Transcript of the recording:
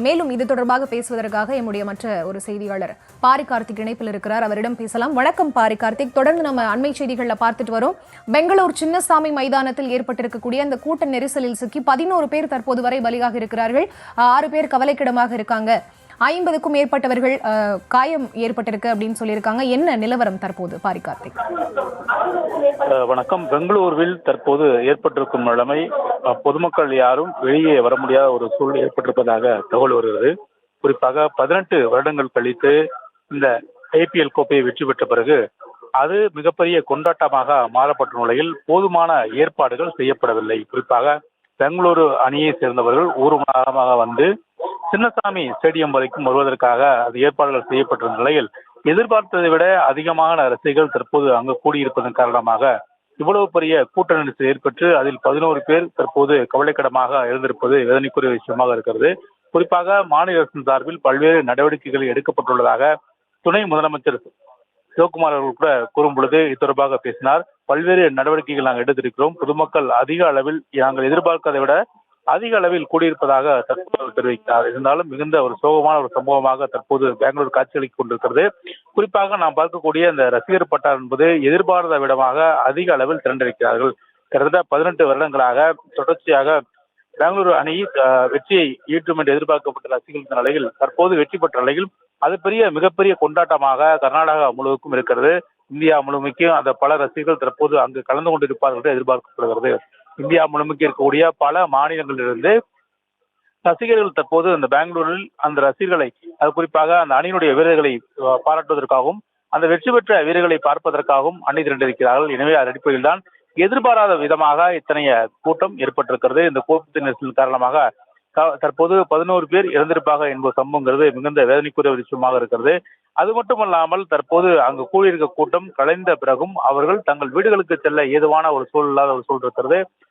மேலும் இது தொடர்பாக பேசுவதற்காக எம்முடைய மற்ற ஒரு செய்தியாளர் பாரி கார்த்திக் இணைப்பில் இருக்கிறார். அவரிடம் பேசலாம். வணக்கம் பாரி கார்த்திக். தொடர்ந்து நம்ம அண்மை செய்திகள்ல பார்த்துட்டு வரோம். பெங்களூர் சின்னசாமி மைதானத்தில் ஏற்பட்டிருக்கக்கூடிய அந்த கூட்ட நெரிசலில் சிக்கி 11 பேர் தற்போது வரை பலியாக இருக்கிறார்கள். 6 பேர் கவலைக்கிடமாக இருக்காங்க. 50க்கும் மேற்பட்டவர்கள் காயம் ஏற்பட்டிருக்கு அப்படின்னு சொல்லியிருக்காங்க. என்ன நிலவரம் தற்போது பாரி கார்த்திக்? வணக்கம். பெங்களூருவில் தற்போது ஏற்பட்டிருக்கும் நிலைமை, பொதுமக்கள் யாரும் வெளியே வர முடியாத ஒரு சூழல் ஏற்பட்டிருப்பதாக தகவல் வருகிறது. குறிப்பாக 18 வருடங்கள் கழித்து இந்த IPL கோப்பையை வெற்றி பெற்ற பிறகு அது மிகப்பெரிய கொண்டாட்டமாக மாறப்பட்ட நிலையில் போதுமான ஏற்பாடுகள் செய்யப்படவில்லை. குறிப்பாக பெங்களூரு அணியை சேர்ந்தவர்கள் ஊர்வலமாக வந்து சின்னசாமி ஸ்டேடியம் வரைக்கும் வருவதற்காக அது ஏற்பாடுகள் செய்யப்பட்டிருந்த நிலையில் எதிர்பார்த்ததை விட அதிகமான ரசிகர்கள் தற்போது அங்கு கூடியிருப்பதன் காரணமாக இவ்வளவு பெரிய கூட்ட நெரிசல் ஏற்பட்டு அதில் 11 பேர் தற்போது கவலைக்கிடமாக எழுந்திருப்பது வேதனைக்குரிய விஷயமாக இருக்கிறது. குறிப்பாக மாநில அரசின் சார்பில் பல்வேறு நடவடிக்கைகள் எடுக்கப்பட்டுள்ளதாக துணை முதலமைச்சர் சிவகுமார் அவர்கள் கூட கூறும் பொழுது இது தொடர்பாக பேசினார். பல்வேறு நடவடிக்கைகள் நாங்கள் எடுத்திருக்கிறோம். பொதுமக்கள் அதிக அளவில் நாங்கள் எதிர்பார்க்கதை விட அதிக அளவில் கூடியிருப்பதாக தற்போது தெரிவித்தார். இருந்தாலும் மிகுந்த ஒரு சோகமான ஒரு சம்பவமாக தற்போது பெங்களூர் காட்சியளித்துக் கொண்டிருக்கிறது. குறிப்பாக நாம் பார்க்கக்கூடிய இந்த ரசிகர் பட்டார் என்பது எதிர்பாராத விடமாக அதிக அளவில் திரண்டிருக்கிறார்கள். கிட்டத்தட்ட 18 வருடங்களாக தொடர்ச்சியாக பெங்களூரு அணி வெற்றியை ஈட்டும் என்று எதிர்பார்க்கப்பட்ட ரசிகர்கள் நிலையில் தற்போது வெற்றி பெற்ற நிலையில் அது மிகப்பெரிய கொண்டாட்டமாக கர்நாடகா முழுவதுக்கும் இருக்கிறது. இந்தியா முழுமைக்கும் அந்த பல ரசிகர்கள் தற்போது அங்கு கலந்து கொண்டிருப்பார்கள் என்று எதிர்பார்க்கப்படுகிறது. இந்தியா முழுமைக்கு இருக்கக்கூடிய பல மாநிலங்களிலிருந்து ரசிகர்கள் தற்போது அந்த பெங்களூரில் அந்த ரசிகர்களை, அது குறிப்பாக அந்த அணியினுடைய வீரர்களை பாராட்டுவதற்காகவும் அந்த வெற்றி பெற்ற வீரர்களை பார்ப்பதற்காகவும் அணி திரண்டிருக்கிறார்கள். எனவே அதன் அடிப்படையில் தான் எதிர்பாராத விதமாக இத்தனைய கூட்டம் ஏற்பட்டிருக்கிறது. இந்த கூட்டத்தின் நெரிசலின் காரணமாக தற்போது 11 பேர் இறந்திருப்பாக என்பது சம்பவங்கிறது மிகுந்த வேதனைக்குரிய விஷயமாக இருக்கிறது. அது மட்டுமல்லாமல் தற்போது அங்கு கூடியிருக்க கூட்டம் கலைந்த பிறகும் அவர்கள் தங்கள் வீடுகளுக்கு செல்ல ஏதுவான ஒரு சூழல் இல்லாத ஒரு சூழல் இருக்கிறது.